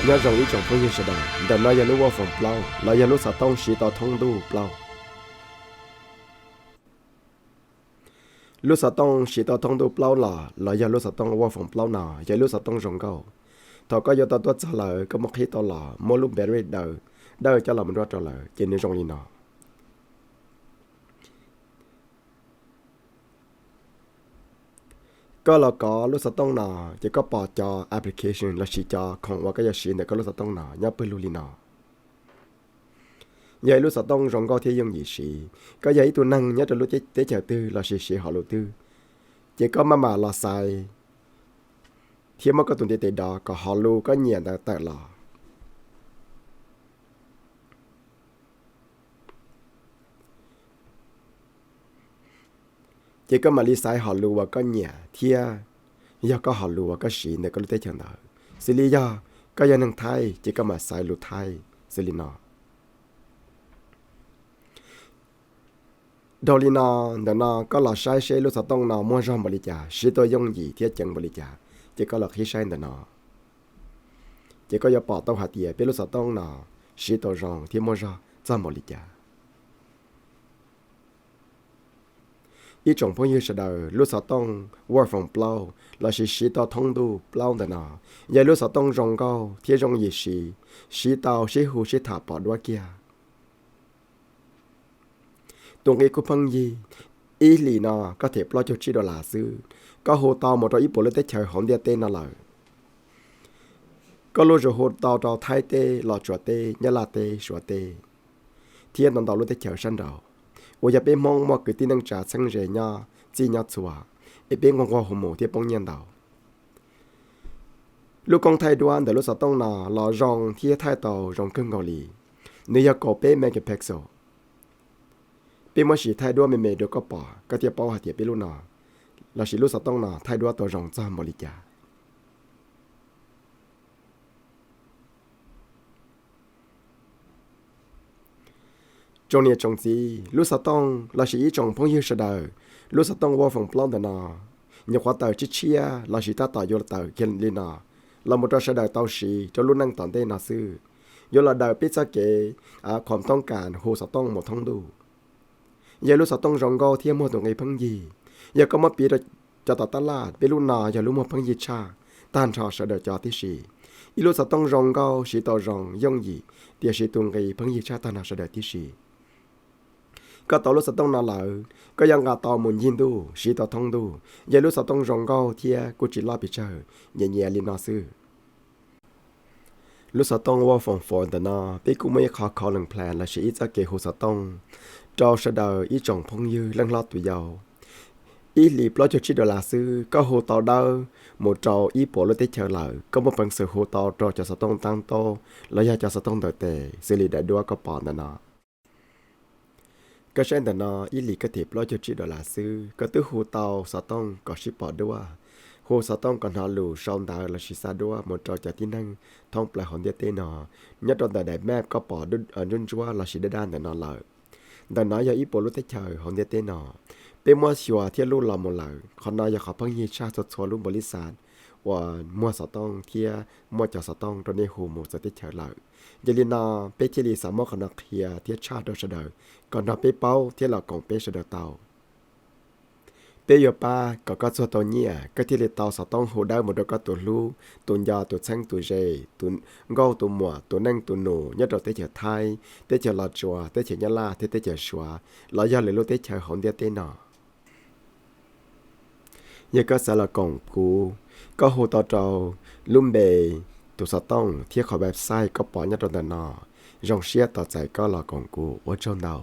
nhớ rằng ý chồng phong như sẽ đợi đợi nói giờ lúc vào phòng plau là giờ lúc sao tông sĩ tao thông đu plau lúc sao tông sĩ tao thông đu plau là giờ lúc sao tông vào phòng plau nào giờ lúc sao tông rong câu thọ có giờ tao tuốt trả lời có một khi tao là mỗi lúc bé đời đời cho là mình ra trả lời trên nơi rong đi nàoก็เราก็รู้สึกต้องหนาจะก็ปอจอแอปพลิเคชันเราชีจอของว่าก็จะชีเนี่ยก็รู้สึกต้องหนาอย่าไปรู้ลีนายัยรู้สึกต้องรองก็ที่ยังยี่สีก็ยัยตัวนั่งยัดจะรู้เจ๊เจ้าตื้อเราชีหารู้ตื้อจะก็มาเราใส่เทียมก็ตุนเตะดอก็หารู้ก็เหยียดแต่หล่อchỉ có mà lý sai họ lùa và có nhà thia do có họ lùa và có sĩ này có lúc tới chẳng đó xử lý do có gia năng thay chỉ có mà sai lùa thay xử lý nó đồ lý nó có là sai sai lúc sao tông nó mua rong bali trả sĩ tôi dùng gì thiết chẳng bali trả chỉ có là khi sai nó chỉ có do bỏ tông hạt tiền biết lúc sao tông nó sĩ tôi rong thiết mua rong cho bali trả ý trong phong như sẽ đời lúc sau tông work from plow là sĩ tao thông đu plow đó nọ giờ lúc sau tông rong cao thiết rong gì sĩ tao sĩ hù sĩ thả bỏ đua kia tuần ý của phong gì ý lì nọ có thể plow cho chỉ đồ là sư có hồ tao một trò ý bộ lên tới trời hỏng địa tên nó lợi có lúc rồi hồ tao trò thay tê lò chùa tê nhá là tê chùa tê thiên tao lên tới trời sân đầu我也被梦莫给的能查成人呀，只要做，一边我父母的帮人道。ลูกกองไทยด้วนเดี๋ยวลูกสาวต้องนารอรองที่ไทยต่อรองเครื่องเกาหลีเนื้อยากอบเป้แม่เก็บแพ็กโซเป็นมาสีไทยด้วนเมย์เดี๋ยวก็ป่อก็เทียบป่อหาเทียบไปลูกนาเราสีลูกสาวต้องนาไทยด้วนต่อรองจามบริจาจงเนี่ยจงซีลูกสาวต้องเราสีจงพงยืดเสดลูกสาวต้องว่าฝั่งปล้องเดนาอย่าขวาเตอชิเชียเราสีตาต่อโยลเตอเคนลีนาเราหมดเราเสดเตาสีจะรู้นั่งตอนเต้นาซื้อโยลเดอพิซซ่าเกความต้องการโฮสาวต้องหมดท้องดูอย่าลูกสาวต้องรองก็เทียมหมดตรงไงพังยีอย่าก็มาปีจะต่อตลาดไปลูกนาอย่ารู้มาพังยีชาต้านชอเสดจอที่สีอีลูกสาวต้องรองก็สีต่อรองย่องยีเดียสีตรงไงพังยีชาต้านเสดที่สีก็ต่อรู้สต้องนาเหลาก็ยังกาต่อมุนยินดูชีต่อทองดูอย่ารู้สต้องรองเก้าเทียกุจิลาปิเชอร์เย่ลินาซื้อรู้สต้องว่าฟงฟอนแต่นาปีกูไม่ขอหนึ่งแพลนและชีจะเกหูสต้องจอเสดออีจ่องพงยืลังลอดตัวยาวอีหลีปลอจุดชิดลาซื้อก็หูต่อเดาหมดจออีปวดรถเตเชอร์เหลาก็มาเป็นสื่อหูต่อจอจะสต้องตั้งโตแล้วอยากจะสต้องเตะสิริได้ด้วยก็ปอนแต่นาก็เช่นแต่นออีหลีก็เทียบ$100ซื้อก็ตื้อหูเตาสต้องก็ชิปอด้วยหูสต้องก่อนหาลูชอนดาและชิซาด้วยหมดจอจากที่นั่งท้องปลายหอนเดียเตนอยัดตอนแต่แม่ก็ปอดุนจัวและชิดด้านแต่นอเลยแต่น้อยอย่าอีโปลุเตเชยหอนเดียเตนอเป็นมัวชัวเที่ยลูเราหมดเลยคนน้อยอย่าขอพังยีชาสดชัวลูบริษัทว่ามัวสต้องเที่ยมัวจะสต้องตอนนี้หูหมูสติเฉยเลยยาลินาเปเจลีสามารถขนักเฮียเทียชาโดเสดก่อนนอเปเป้าเที่ยหลอกของเปเสดเตาเปยป้าก็ส่วนตัวเนี่ยก็ที่เลเตาสต้องหูได้หมดก็ตัวลูตัวยาตัวแช่งตัวเจตัวเงาตัวหมัวตัวนั่งตัวหนูยัดเราเตเฉยไทยเตเฉยลาจัวเตเฉยยาลาเตเฉยชัวเรายาเลยลูเตเฉยหอนเดียเตนอยังก็สารกองกูก็หูต่อเจ้าลุ่มเบตัวสต้องเที่ยวขอแบบไส้ก็ปล่อยยัดตอนนอรองเชียต่อใจก็รอกองกูว่าเจ้าเดา